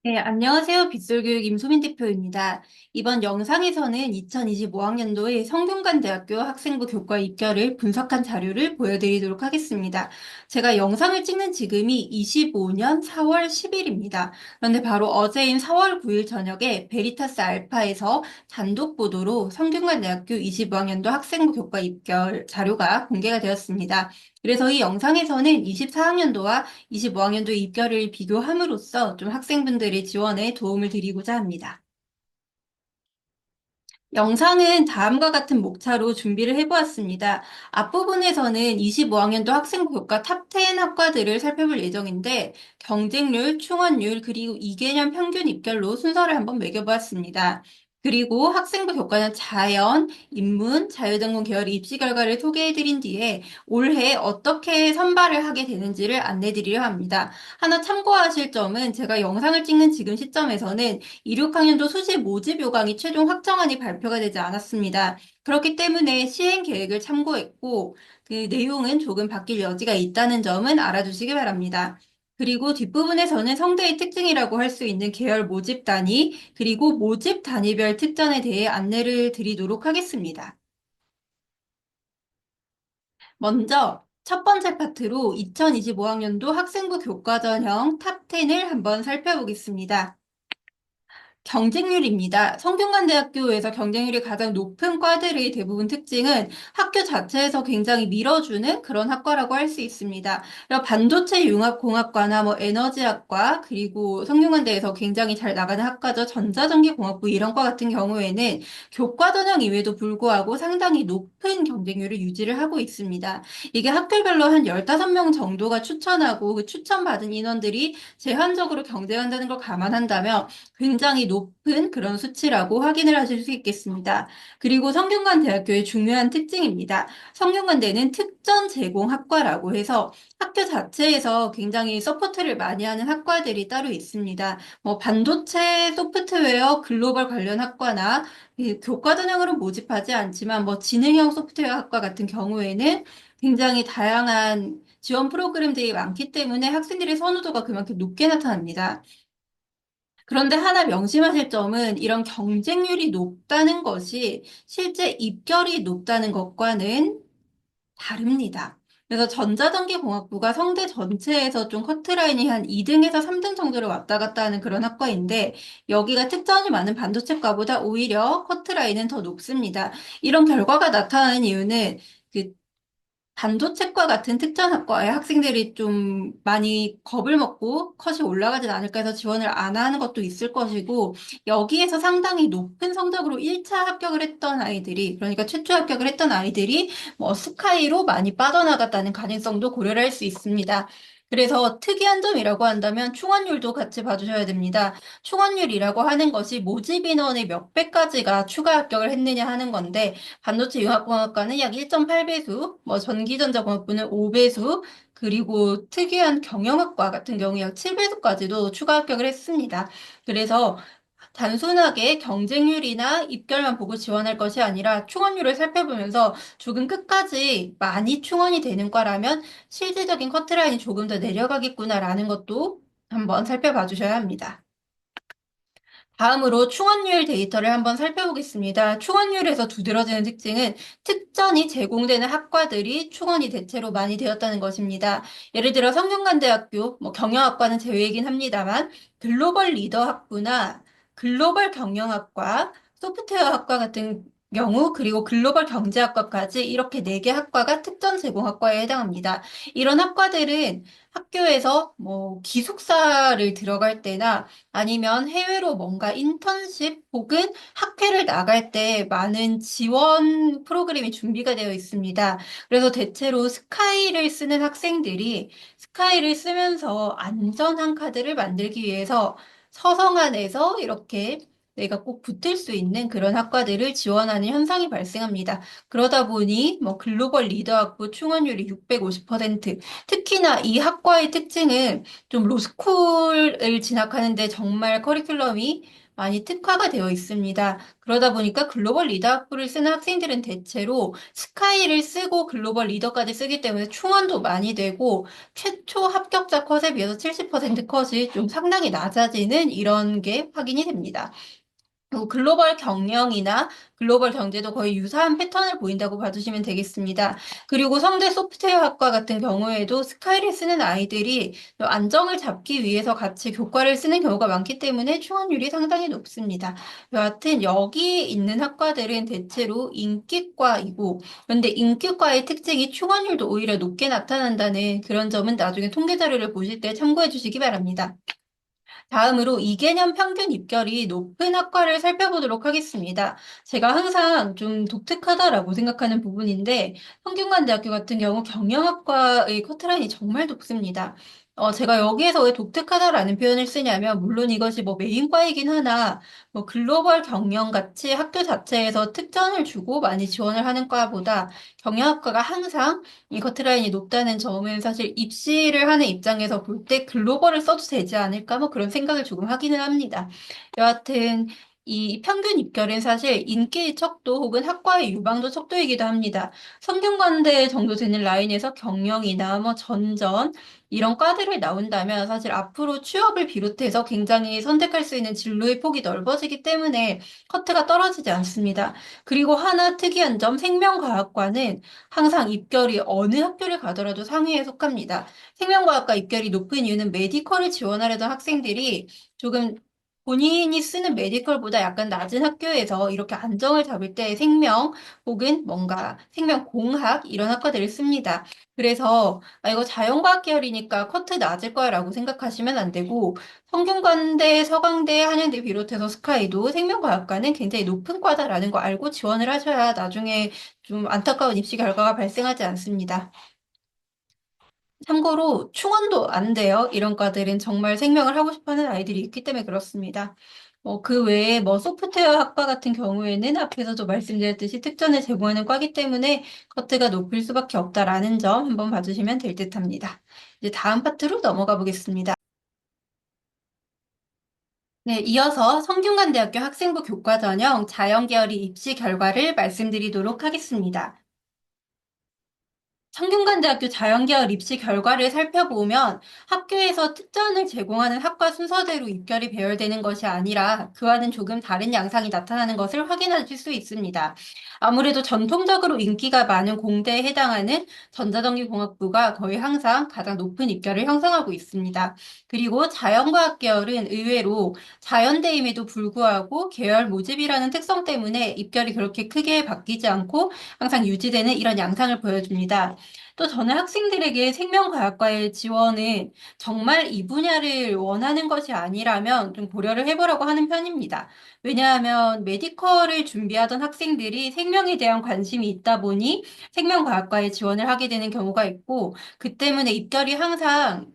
네, 안녕하세요. 빗솔교육 임소민 대표입니다. 이번 영상에서는 2025학년도의 성균관대학교 학생부 교과 입결을 분석한 자료를 보여드리도록 하겠습니다. 제가 영상을 찍는 지금이 25년 4월 10일입니다. 그런데 바로 어제인 4월 9일 저녁에 베리타스 알파에서 단독 보도로 성균관대학교 25학년도 학생부 교과 입결 자료가 공개가 되었습니다. 그래서 이 영상에서는 24학년도와 25학년도 입결을 비교함으로써 좀 학생분들의 지원에 도움을 드리고자 합니다. 영상은 다음과 같은 목차로 준비를 해보았습니다. 앞부분에서는 25학년도 학생부 교과 탑 10 학과들을 살펴볼 예정인데 경쟁률, 충원률, 그리고 이개년 평균 입결로 순서를 한번 매겨보았습니다. 그리고 학생부 교과는 자연, 인문, 자유전공 계열의 입시 결과를 소개해드린 뒤에 올해 어떻게 선발을 하게 되는지를 안내드리려 합니다. 하나 참고하실 점은 제가 영상을 찍는 지금 시점에서는 26학년도 수시 모집 요강이 최종 확정안이 발표가 되지 않았습니다. 그렇기 때문에 시행 계획을 참고했고 그 내용은 조금 바뀔 여지가 있다는 점은 알아두시기 바랍니다. 그리고 뒷부분에서는 성대의 특징이라고 할 수 있는 계열 모집 단위, 그리고 모집 단위별 특전에 대해 안내를 드리도록 하겠습니다. 먼저 첫 번째 파트로 2025학년도 학생부 교과전형 탑 10을 한번 살펴보겠습니다. 경쟁률입니다. 성균관대학교에서 경쟁률이 가장 높은 과들의 대부분 특징은 학교 자체에서 굉장히 밀어주는 그런 학과라고 할 수 있습니다. 반도체 융합공학과나 뭐 에너지학과 그리고 성균관대에서 굉장히 잘 나가는 학과죠. 전자전기공학부 이런 과 같은 경우에는 교과 전형 이외에도 불구하고 상당히 높은 경쟁률을 유지를 하고 있습니다. 이게 학교별로 한 15명 정도가 추천하고 그 추천받은 인원들이 제한적으로 경쟁한다는 걸 감안한다면 굉장히 높은 그런 수치라고 확인을 하실 수 있겠습니다. 그리고 성균관대학교의 중요한 특징입니다. 성균관대는 특전 제공 학과라고 해서 학교 자체에서 굉장히 서포트를 많이 하는 학과들이 따로 있습니다. 뭐 반도체 소프트웨어 글로벌 관련 학과나 이 교과 전형으로 모집하지 않지만 뭐 지능형 소프트웨어 학과 같은 경우에는 굉장히 다양한 지원 프로그램들이 많기 때문에 학생들의 선호도가 그만큼 높게 나타납니다. 그런데 하나 명심하실 점은 이런 경쟁률이 높다는 것이 실제 입결이 높다는 것과는 다릅니다. 그래서 전자전기공학부가 성대 전체에서 좀 커트라인이 한 2등에서 3등 정도로 왔다 갔다 하는 그런 학과인데 여기가 특전이 많은 반도체과보다 오히려 커트라인은 더 높습니다. 이런 결과가 나타나는 이유는 그 반도체과 같은 특전학과의 학생들이 좀 많이 겁을 먹고 컷이 올라가진 않을까 해서 지원을 안 하는 것도 있을 것이고, 여기에서 상당히 높은 성적으로 1차 합격을 했던 아이들이, 그러니까 최초 합격을 했던 아이들이 뭐 스카이로 많이 빠져나갔다는 가능성도 고려를 할 수 있습니다. 그래서 특이한 점이라고 한다면 충원율도 같이 봐주셔야 됩니다. 충원율이라고 하는 것이 모집 인원의 몇 배까지가 추가 합격을 했느냐 하는 건데, 반도체 융합공학과는 약 1.8배수, 뭐 전기전자공학부는 5배수, 그리고 특이한 경영학과 같은 경우 약 7배수까지도 추가 합격을 했습니다. 그래서 단순하게 경쟁률이나 입결만 보고 지원할 것이 아니라 충원률을 살펴보면서 조금 끝까지 많이 충원이 되는 과라면 실질적인 커트라인이 조금 더 내려가겠구나라는 것도 한번 살펴봐 주셔야 합니다. 다음으로 충원율 데이터를 한번 살펴보겠습니다. 충원율에서 두드러지는 특징은 특전이 제공되는 학과들이 충원이 대체로 많이 되었다는 것입니다. 예를 들어 성균관대학교, 뭐 경영학과는 제외이긴 합니다만 글로벌 리더 학부나 글로벌 경영학과, 소프트웨어 학과 같은 경우 그리고 글로벌 경제학과까지 이렇게 4개 학과가 특전 제공학과에 해당합니다. 이런 학과들은 학교에서 뭐 기숙사를 들어갈 때나 아니면 해외로 뭔가 인턴십 혹은 학회를 나갈 때 많은 지원 프로그램이 준비가 되어 있습니다. 그래서 대체로 스카이를 쓰는 학생들이 스카이를 쓰면서 안전한 카드를 만들기 위해서 서성안에서 이렇게 내가 꼭 붙을 수 있는 그런 학과들을 지원하는 현상이 발생합니다. 그러다 보니 뭐 글로벌 리더 학부 충원율이 650%, 특히나 이 학과의 특징은 좀 로스쿨을 진학하는데 정말 커리큘럼이 많이 특화가 되어 있습니다. 그러다 보니까 글로벌 리더 학부를 쓰는 학생들은 대체로 스카이를 쓰고 글로벌 리더까지 쓰기 때문에 충원도 많이 되고 최초 합격자 컷에 비해서 70% 컷이 좀 상당히 낮아지는 이런 게 확인이 됩니다. 그리고 글로벌 경영이나 글로벌 경제도 거의 유사한 패턴을 보인다고 봐주시면 되겠습니다. 그리고 성대 소프트웨어학과 같은 경우에도 스카이를 쓰는 아이들이 안정을 잡기 위해서 같이 교과를 쓰는 경우가 많기 때문에 충원율이 상당히 높습니다. 여하튼 여기 있는 학과들은 대체로 인기과이고, 그런데 인기과의 특징이 충원율도 오히려 높게 나타난다는 그런 점은 나중에 통계 자료를 보실 때 참고해 주시기 바랍니다. 다음으로 이개념 평균 입결이 높은 학과를 살펴보도록 하겠습니다. 제가 항상 좀 독특하다라고 생각하는 부분인데, 성균관대학교 같은 경우 경영학과의 커트라인이 정말 높습니다. 제가 여기에서 왜 독특하다라는 표현을 쓰냐면, 물론 이것이 뭐 메인과이긴 하나, 뭐 글로벌 경영 같이 학교 자체에서 특전을 주고 많이 지원을 하는 과보다 경영학과가 항상 이 커트라인이 높다는 점은 사실 입시를 하는 입장에서 볼 때 글로벌을 써도 되지 않을까 뭐 그런 생각을 조금 하기는 합니다. 여하튼 이 평균 입결은 사실 인기 척도 혹은 학과의 유망도 척도이기도 합니다. 성균관대 정도 되는 라인에서 경영이나 뭐 전전 이런 과들을 나온다면 사실 앞으로 취업을 비롯해서 굉장히 선택할 수 있는 진로의 폭이 넓어지기 때문에 커트가 떨어지지 않습니다. 그리고 하나 특이한 점 생명과학과는 항상 입결이 어느 학교를 가더라도 상위에 속합니다. 생명과학과 입결이 높은 이유는 메디컬을 지원하려던 학생들이 조금 본인이 쓰는 메디컬보다 약간 낮은 학교에서 이렇게 안정을 잡을 때 생명 혹은 뭔가 생명공학 이런 학과들을 씁니다. 그래서 이거 자연과학 계열이니까 커트 낮을 거야라고 생각하시면 안 되고 성균관대, 서강대, 한양대 비롯해서 스카이도 생명과학과는 굉장히 높은 과다라는 거 알고 지원을 하셔야 나중에 좀 안타까운 입시 결과가 발생하지 않습니다. 참고로 충원도 안 돼요. 이런 과들은 정말 생명을 하고 싶어하는 아이들이 있기 때문에 그렇습니다. 그 외에 뭐 소프트웨어 학과 같은 경우에는 앞에서도 말씀드렸듯이 특전을 제공하는 과기 때문에 커트가 높을 수밖에 없다라는 점 한번 봐주시면 될 듯합니다. 이제 다음 파트로 넘어가 보겠습니다. 네, 이어서 성균관대학교 학생부 교과 전형 자연계열의 입시 결과를 말씀드리도록 하겠습니다. 성균관대학교 자연계열 입시 결과를 살펴보면 학교에서 특전을 제공하는 학과 순서대로 입결이 배열되는 것이 아니라 그와는 조금 다른 양상이 나타나는 것을 확인하실 수 있습니다. 아무래도 전통적으로 인기가 많은 공대에 해당하는 전자전기공학부가 거의 항상 가장 높은 입결을 형성하고 있습니다. 그리고 자연과학 계열은 의외로 자연대임에도 불구하고 계열 모집이라는 특성 때문에 입결이 그렇게 크게 바뀌지 않고 항상 유지되는 이런 양상을 보여줍니다. 또 저는 학생들에게 생명과학과의 지원은 정말 이 분야를 원하는 것이 아니라면 좀 고려를 해보라고 하는 편입니다. 왜냐하면 메디컬을 준비하던 학생들이 생명에 대한 관심이 있다 보니 생명과학과에 지원을 하게 되는 경우가 있고, 그 때문에 입결이 항상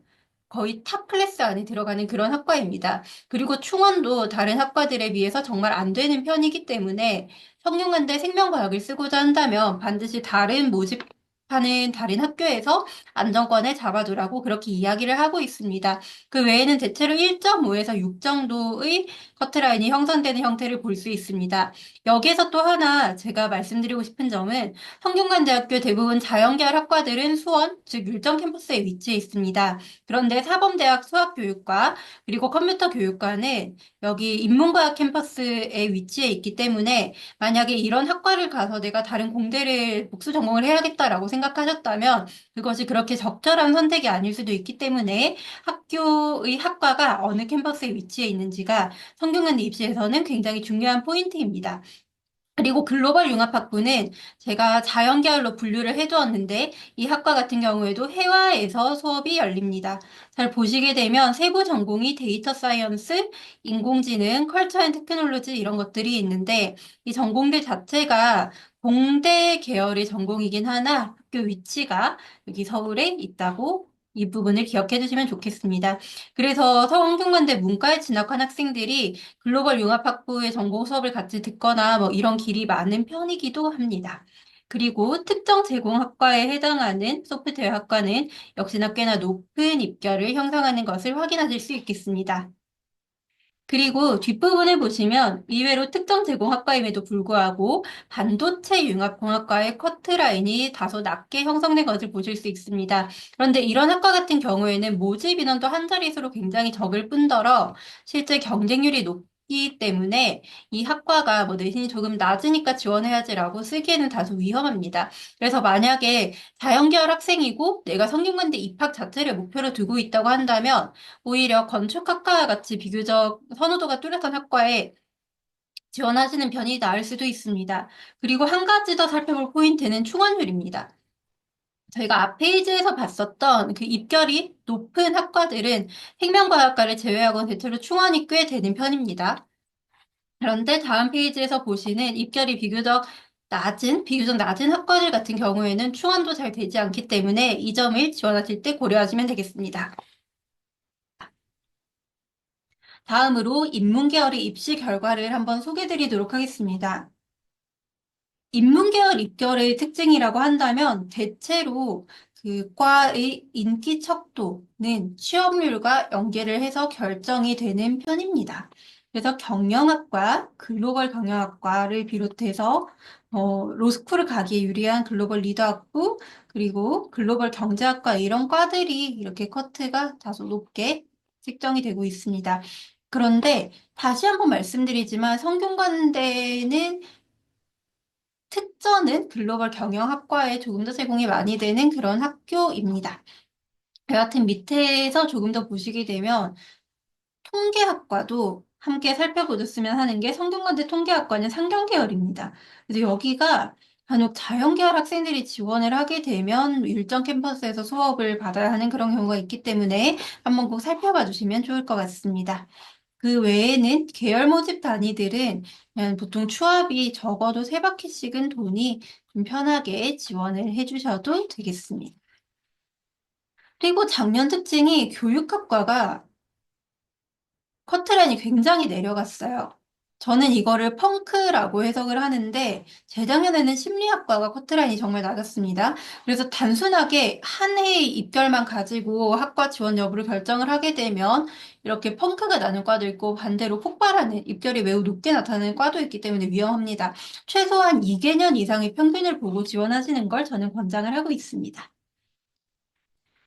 거의 탑 클래스 안에 들어가는 그런 학과입니다. 그리고 충원도 다른 학과들에 비해서 정말 안 되는 편이기 때문에 성균관대 생명과학을 쓰고자 한다면 반드시 다른 모집하는 다른 학교에서 안정권을 잡아두라고 그렇게 이야기를 하고 있습니다. 그 외에는 대체로 1.5에서 6 정도의 커트라인이 형성되는 형태를 볼 수 있습니다. 여기에서 또 하나 제가 말씀드리고 싶은 점은 성균관대학교 대부분 자연계열 학과들은 수원, 즉 율정 캠퍼스에 위치해 있습니다. 그런데 사범대학 수학교육과 그리고 컴퓨터교육과는 여기 인문과학 캠퍼스에 위치해 있기 때문에 만약에 이런 학과를 가서 내가 다른 공대를 복수 전공을 해야겠다라고 생각하셨다면 그것이 그렇게 적절한 선택이 아닐 수도 있기 때문에 학교의 학과가 어느 캠퍼스에 위치해 있는지가 성균관대 입시에서는 굉장히 중요한 포인트입니다. 그리고 글로벌 융합학부는 제가 자연계열로 분류를 해두었는데 이 학과 같은 경우에도 해외에서 수업이 열립니다. 잘 보시게 되면 세부 전공이 데이터 사이언스, 인공지능, 컬처 앤 테크놀로지 이런 것들이 있는데 이 전공들 자체가 공대 계열의 전공이긴 하나 학교 위치가 여기 서울에 있다고 이 부분을 기억해 두시면 좋겠습니다. 그래서 서울경관대 문과에 진학한 학생들이 글로벌 융합학부의 전공 수업을 같이 듣거나 뭐 이런 길이 많은 편이기도 합니다. 그리고 특정 제공학과에 해당하는 소프트웨어 학과는 역시나 꽤나 높은 입결을 형성하는 것을 확인하실 수 있겠습니다. 그리고 뒷부분을 보시면 의외로 특정 제공학과임에도 불구하고 반도체 융합공학과의 커트라인이 다소 낮게 형성된 것을 보실 수 있습니다. 그런데 이런 학과 같은 경우에는 모집 인원도 한 자릿수로 굉장히 적을 뿐더러 실제 경쟁률이 높기 때문에 이 학과가 뭐 내신이 조금 낮으니까 지원해야지라고 쓰기에는 다소 위험합니다. 그래서 만약에 자연계열 학생이고 내가 성균관대 입학 자체를 목표로 두고 있다고 한다면 오히려 건축학과와 같이 비교적 선호도가 뚜렷한 학과에 지원하시는 편이 나을 수도 있습니다. 그리고 한 가지 더 살펴볼 포인트는 충원율입니다. 저희가 앞 페이지에서 봤었던 그 입결이 높은 학과들은 생명과학과를 제외하고 대체로 충원이 꽤 되는 편입니다. 그런데 다음 페이지에서 보시는 입결이 비교적 낮은 학과들 같은 경우에는 충원도 잘 되지 않기 때문에 이 점을 지원하실 때 고려하시면 되겠습니다. 다음으로 인문계열의 입시 결과를 한번 소개드리도록 하겠습니다. 인문계열 입결의 특징이라고 한다면 대체로 그 과의 인기 척도는 취업률과 연계를 해서 결정이 되는 편입니다. 그래서 경영학과, 글로벌 경영학과를 비롯해서 로스쿨을 가기에 유리한 글로벌 리더학부, 그리고 글로벌 경제학과 이런 과들이 이렇게 커트가 다소 높게 책정이 되고 있습니다. 그런데 다시 한번 말씀드리지만 성균관대는 특전은 글로벌 경영학과에 조금 더 제공이 많이 되는 그런 학교입니다. 여하튼 밑에서 조금 더 보시게 되면 통계학과도 함께 살펴보셨으면 하는 게 성균관대 통계학과는 상경계열입니다. 그래서 여기가 간혹 자연계열 학생들이 지원을 하게 되면 일정 캠퍼스에서 수업을 받아야 하는 그런 경우가 있기 때문에 한번 꼭 살펴봐 주시면 좋을 것 같습니다. 그 외에는 계열 모집 단위들은 그냥 보통 추합이 적어도 세 바퀴씩은 돈이 좀 편하게 지원을 해주셔도 되겠습니다. 그리고 작년 특징이 교육학과가 커트라인이 굉장히 내려갔어요. 저는 이거를 펑크라고 해석을 하는데 재작년에는 심리학과가 커트라인이 정말 낮았습니다. 그래서 단순하게 한 해의 입결만 가지고 학과 지원 여부를 결정을 하게 되면 이렇게 펑크가 나는 과도 있고 반대로 폭발하는 입결이 매우 높게 나타나는 과도 있기 때문에 위험합니다. 최소한 2개년 이상의 평균을 보고 지원하시는 걸 저는 권장을 하고 있습니다.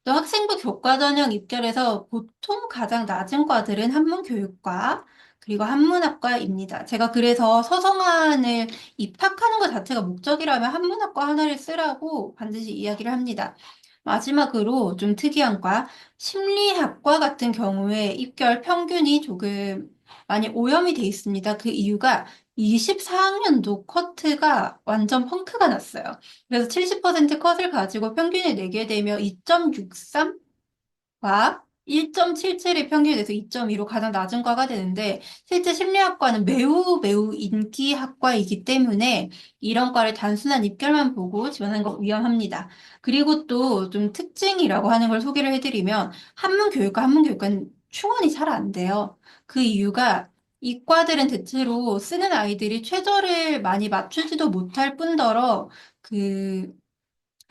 또 학생부 교과 전형 입결에서 보통 가장 낮은 과들은 한문교육과 그리고 한문학과입니다. 제가 그래서 서성한을 입학하는 것 자체가 목적이라면 한문학과 하나를 쓰라고 반드시 이야기를 합니다. 마지막으로 좀 특이한 과, 심리학과 같은 경우에 입결 평균이 조금 많이 오염이 돼 있습니다. 그 이유가 24학년도 커트가 완전 펑크가 났어요. 그래서 70% 컷을 가지고 평균을 내게 되면 2.63과 1.77의 평균이 돼서 2.2로 가장 낮은 과가 되는데 실제 심리학과는 매우 인기 학과이기 때문에 이런 과를 단순한 입결만 보고 지원하는 거 위험합니다. 그리고 또 좀 특징이라고 하는 걸 소개를 해드리면 한문교육과는 충원이 잘 안 돼요. 그 이유가 이과들은 대체로 쓰는 아이들이 최저를 많이 맞추지도 못할 뿐더러 그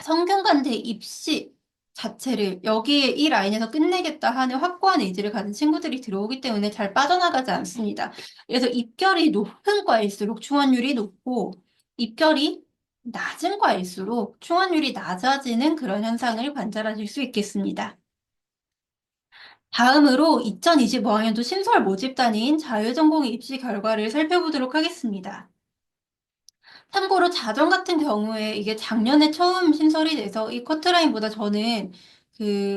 성균관대 입시 자체를 여기에 이 라인에서 끝내겠다 하는 확고한 의지를 가진 친구들이 들어오기 때문에 잘 빠져나가지 않습니다. 그래서 입결이 높은 과일수록 충원율이 높고 입결이 낮은 과일수록 충원율이 낮아지는 그런 현상을 관찰하실 수 있겠습니다. 다음으로 2025학년도 신설 모집단인 자유전공 입시 결과를 살펴보도록 하겠습니다. 참고로 자정 같은 경우에 이게 작년에 처음 신설이 돼서 이 커트라인보다 저는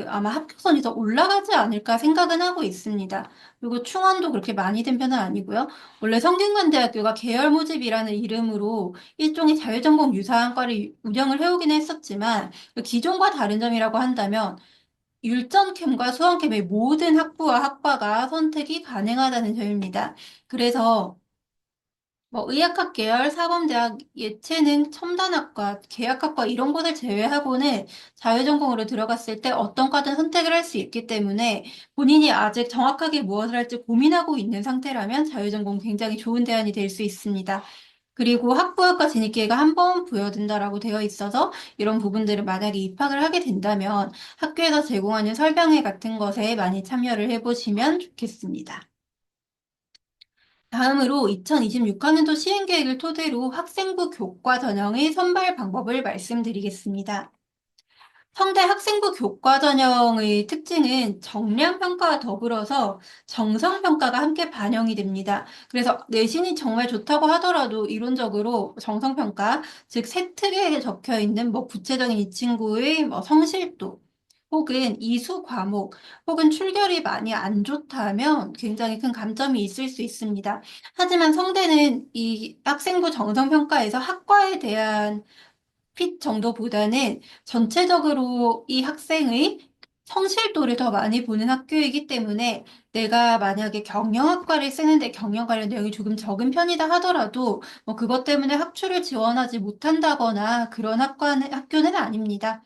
아마 합격선이 더 올라가지 않을까 생각은 하고 있습니다. 그리고 충원도 그렇게 많이 된 편은 아니고요. 원래 성균관대학교가 계열 모집이라는 이름으로 일종의 자유전공 유사한 과를 운영을 해오긴 했었지만 그 기존과 다른 점이라고 한다면 율전캠과 수원캠의 모든 학부와 학과가 선택이 가능하다는 점입니다. 그래서 뭐 의학학 계열, 사범대학, 예체능, 첨단학과, 계약학과 이런 곳을 제외하고는 자유전공으로 들어갔을 때 어떤 과든 선택을 할 수 있기 때문에 본인이 아직 정확하게 무엇을 할지 고민하고 있는 상태라면 자유전공 굉장히 좋은 대안이 될 수 있습니다. 그리고 학부학과 진입기회가 한 번 부여된다라고 되어 있어서 이런 부분들을 만약에 입학을 하게 된다면 학교에서 제공하는 설명회 같은 것에 많이 참여를 해보시면 좋겠습니다. 다음으로 2026학년도 시행계획을 토대로 학생부 교과 전형의 선발 방법을 말씀드리겠습니다. 성대 학생부 교과 전형의 특징은 정량평가와 더불어서 정성평가가 함께 반영이 됩니다. 그래서 내신이 정말 좋다고 하더라도 이론적으로 정성평가, 즉 세특에 적혀 있는 뭐 구체적인 이 친구의 뭐 성실도, 혹은 이수 과목, 혹은 출결이 많이 안 좋다면 굉장히 큰 감점이 있을 수 있습니다. 하지만 성대는 이 학생부 정성평가에서 학과에 대한 핏 정도보다는 전체적으로 이 학생의 성실도를 더 많이 보는 학교이기 때문에 내가 만약에 경영학과를 쓰는데 경영 관련 내용이 조금 적은 편이다 하더라도 뭐 그것 때문에 학추를 지원하지 못한다거나 그런 학교는 아닙니다.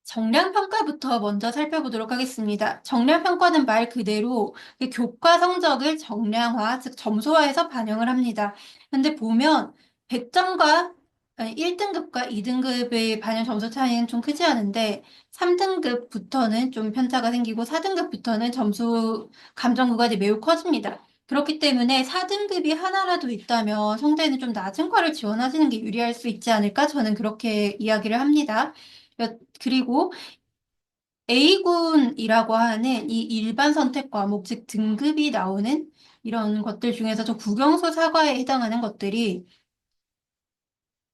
정량평가부터 먼저 살펴보도록 하겠습니다. 정량평가는 말 그대로 그 교과 성적을 정량화, 즉 점수화해서 반영을 합니다. 근데 보면 100점과 1등급과 2등급의 반영 점수 차이는 좀 크지 않은데 3등급부터는 좀 편차가 생기고 4등급부터는 점수 감점 구간이 매우 커집니다. 그렇기 때문에 4등급이 하나라도 있다면 성대는 좀 낮은 과를 지원하시는 게 유리할 수 있지 않을까? 저는 그렇게 이야기를 합니다. 그리고 A군이라고 하는 이 일반 선택 과목, 즉 등급이 나오는 이런 것들 중에서 저 국영수 사과에 해당하는 것들이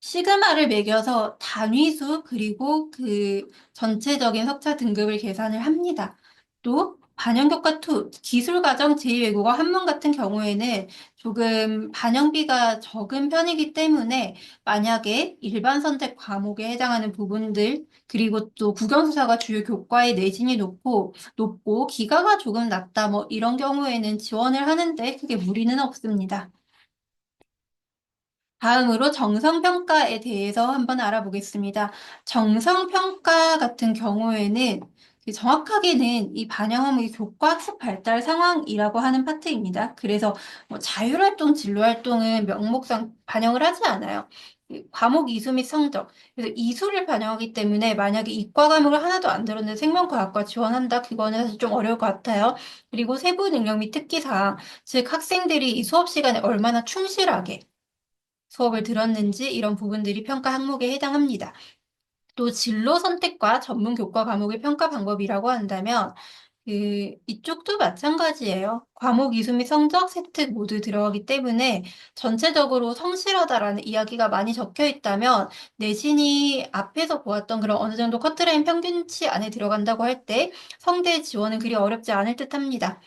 시그마를 매겨서 단위수 그리고 그 전체적인 석차 등급을 계산을 합니다. 또 반영교과 2, 기술과정 제2외국어 한문 같은 경우에는 조금 반영비가 적은 편이기 때문에 만약에 일반 선택 과목에 해당하는 부분들 그리고 또 국영수사가 주요 교과의 내신이 높고 기가가 조금 낮다 뭐 이런 경우에는 지원을 하는데 크게 무리는 없습니다. 다음으로 정성평가에 대해서 한번 알아보겠습니다. 정성평가 같은 경우에는 정확하게는 이 반영함의 교과 학습 발달 상황이라고 하는 파트입니다. 그래서 뭐 자율활동, 진로활동은 명목상 반영을 하지 않아요. 이 과목 이수 및 성적. 그래서 이수를 반영하기 때문에 만약에 이과 과목을 하나도 안 들었는데 생명과학과 지원한다? 그거는 사실 좀 어려울 것 같아요. 그리고 세부 능력 및 특기사항, 즉 학생들이 이 수업 시간에 얼마나 충실하게 수업을 들었는지 이런 부분들이 평가 항목에 해당합니다. 또 진로 선택과 전문 교과 과목의 평가 방법이라고 한다면 이쪽도 마찬가지예요. 과목 이수 및 성적, 세특 모두 들어가기 때문에 전체적으로 성실하다라는 이야기가 많이 적혀 있다면 내신이 앞에서 보았던 그런 어느 정도 커트라인 평균치 안에 들어간다고 할 때 성대 지원은 그리 어렵지 않을 듯합니다.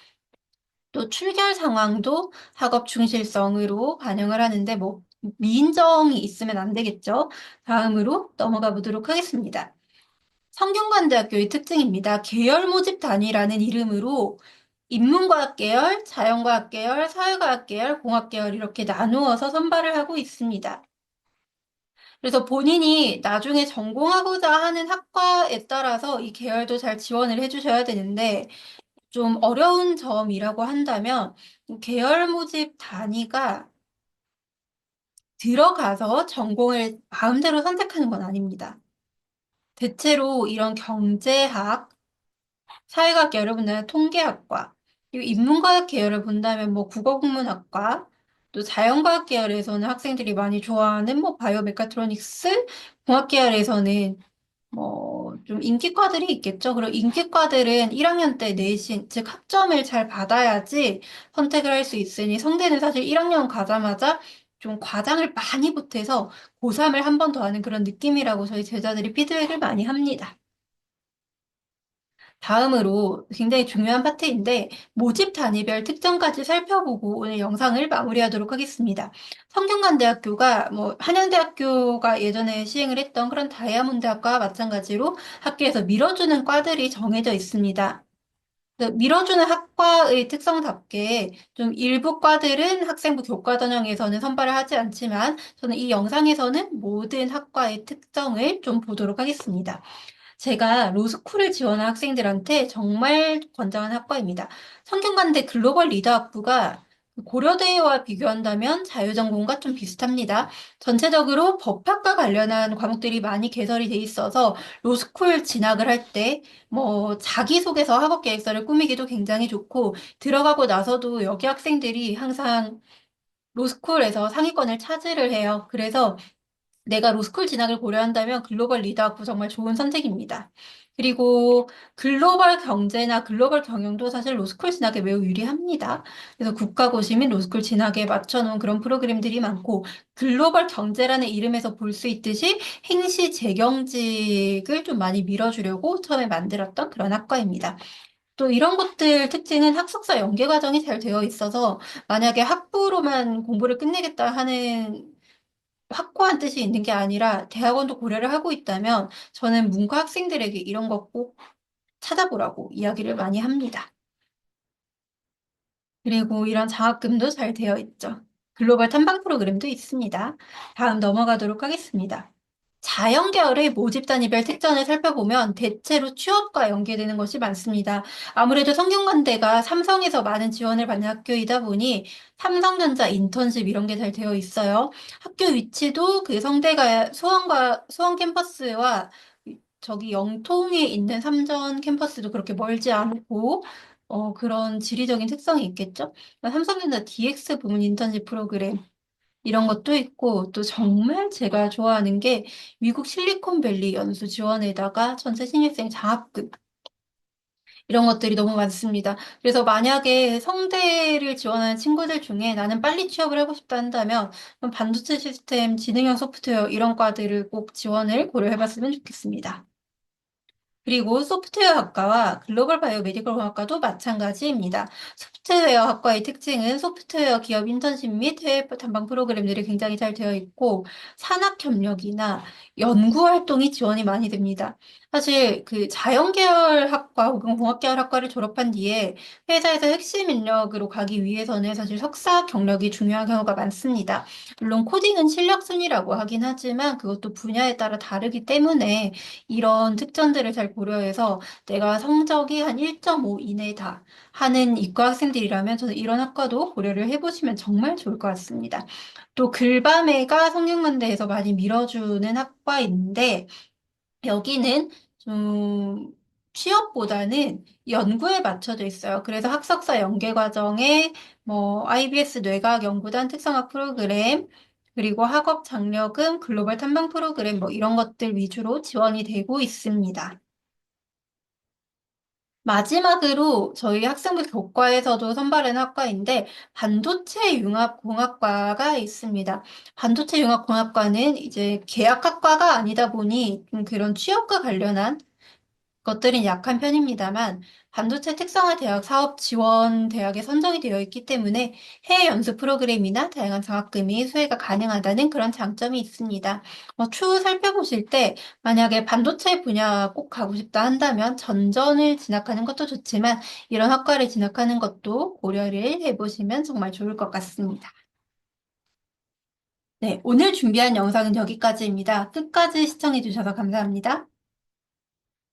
또 출결 상황도 학업 충실성으로 반영을 하는데 뭐 미인정이 있으면 안 되겠죠. 다음으로 넘어가 보도록 하겠습니다. 성균관대학교의 특징입니다. 계열 모집 단위라는 이름으로 인문과학 계열, 자연과학 계열, 사회과학 계열, 공학 계열 이렇게 나누어서 선발을 하고 있습니다. 그래서 본인이 나중에 전공하고자 하는 학과에 따라서 이 계열도 잘 지원을 해주셔야 되는데 좀 어려운 점이라고 한다면 계열 모집 단위가 들어가서 전공을 마음대로 선택하는 건 아닙니다. 대체로 이런 경제학, 사회학 계열을 본다면 통계학과, 그리고 인문과학 계열을 본다면 뭐 국어국문학과, 또 자연과학 계열에서는 학생들이 많이 좋아하는 뭐 바이오메카트로닉스, 공학 계열에서는 뭐 좀 인기과들이 있겠죠. 그리고 인기과들은 1학년 때 내신, 즉 학점을 잘 받아야지 선택을 할 수 있으니 성대는 사실 1학년 가자마자 좀 과장을 많이 보태서 고3을 한 번 더 하는 그런 느낌이라고 저희 제자들이 피드백을 많이 합니다. 다음으로 굉장히 중요한 파트인데 모집 단위별 특정까지 살펴보고 오늘 영상을 마무리하도록 하겠습니다. 성균관대학교가 뭐 한양대학교가 예전에 시행을 했던 그런 다이아몬드 학과와 마찬가지로 학교에서 밀어주는 과들이 정해져 있습니다. 밀어주는 학과의 특성답게 좀 일부 과들은 학생부 교과 전형에서는 선발을 하지 않지만 저는 이 영상에서는 모든 학과의 특성을 좀 보도록 하겠습니다. 제가 로스쿨을 지원한 학생들한테 정말 권장한 학과입니다. 성균관대 글로벌 리더 학부가 고려대와 비교한다면 자유전공과 좀 비슷합니다. 전체적으로 법학과 관련한 과목들이 많이 개설이 돼 있어서 로스쿨 진학을 할 때 뭐 자기소개서 학업 계획서를 꾸미기도 굉장히 좋고 들어가고 나서도 여기 학생들이 항상 로스쿨에서 상위권을 차지를 해요. 그래서 내가 로스쿨 진학을 고려한다면 글로벌 리더학부 정말 좋은 선택입니다. 그리고 글로벌 경제나 글로벌 경영도 사실 로스쿨 진학에 매우 유리합니다. 그래서 국가고시 및 로스쿨 진학에 맞춰놓은 그런 프로그램들이 많고 글로벌 경제라는 이름에서 볼 수 있듯이 행시 재경직을 좀 많이 밀어주려고 처음에 만들었던 그런 학과입니다. 또 이런 것들 특징은 학석사 연계 과정이 잘 되어 있어서 만약에 학부로만 공부를 끝내겠다 하는 확고한 뜻이 있는 게 아니라 대학원도 고려를 하고 있다면 저는 문과 학생들에게 이런 거 꼭 찾아보라고 이야기를 많이 합니다. 그리고 이런 장학금도 잘 되어 있죠. 글로벌 탐방 프로그램도 있습니다. 다음 넘어가도록 하겠습니다. 자연계열의 모집 단위별 특전을 살펴보면 대체로 취업과 연계되는 것이 많습니다. 아무래도 성균관대가 삼성에서 많은 지원을 받는 학교이다 보니 삼성전자 인턴십 이런 게 잘 되어 있어요. 학교 위치도 그 성대가 수원 캠퍼스와 저기 영통에 있는 삼전 캠퍼스도 그렇게 멀지 않고 그런 지리적인 특성이 있겠죠. 삼성전자 DX 부문 인턴십 프로그램 이런 것도 있고, 또 정말 제가 좋아하는 게 미국 실리콘밸리 연수 지원에다가 전체 신입생 장학금. 이런 것들이 너무 많습니다. 그래서 만약에 성대를 지원하는 친구들 중에 나는 빨리 취업을 하고 싶다 한다면 그럼 반도체 시스템, 지능형 소프트웨어 이런 과들을 꼭 지원을 고려해봤으면 좋겠습니다. 그리고 소프트웨어 학과와 글로벌 바이오 메디컬 학과도 마찬가지입니다. 소프트웨어 학과의 특징은 소프트웨어 기업 인턴십 및 해외 탐방 프로그램들이 굉장히 잘 되어 있고 산학 협력이나 연구 활동이 지원이 많이 됩니다. 사실 그 자연계열 학과 혹은 공학계열 학과를 졸업한 뒤에 회사에서 핵심 인력으로 가기 위해서는 사실 석사 경력이 중요한 경우가 많습니다. 물론 코딩은 실력 순위라고 하긴 하지만 그것도 분야에 따라 다르기 때문에 이런 특전들을 잘 고려해서 내가 성적이 한 1.5 이내다 하는 이과 학생들이라면 저는 이런 학과도 고려를 해보시면 정말 좋을 것 같습니다. 또 글밤회가 성균관대에서 많이 밀어주는 학과인데 여기는 좀 취업보다는 연구에 맞춰져 있어요. 그래서 학석사 연계 과정에 뭐 IBS 뇌과학 연구단 특성화 프로그램 그리고 학업 장려금, 글로벌 탐방 프로그램 뭐 이런 것들 위주로 지원이 되고 있습니다. 마지막으로 저희 학생부 교과에서도 선발하는 학과인데 반도체 융합공학과가 있습니다. 반도체 융합공학과는 이제 계약학과가 아니다 보니 좀 그런 취업과 관련한 것들은 약한 편입니다만 반도체 특성화 대학 사업 지원 대학에 선정이 되어 있기 때문에 해외 연수 프로그램이나 다양한 장학금이 수혜가 가능하다는 그런 장점이 있습니다. 추후 살펴보실 때 만약에 반도체 분야 꼭 가고 싶다 한다면 전전을 진학하는 것도 좋지만 이런 학과를 진학하는 것도 고려를 해보시면 정말 좋을 것 같습니다. 네, 오늘 준비한 영상은 여기까지입니다. 끝까지 시청해 주셔서 감사합니다.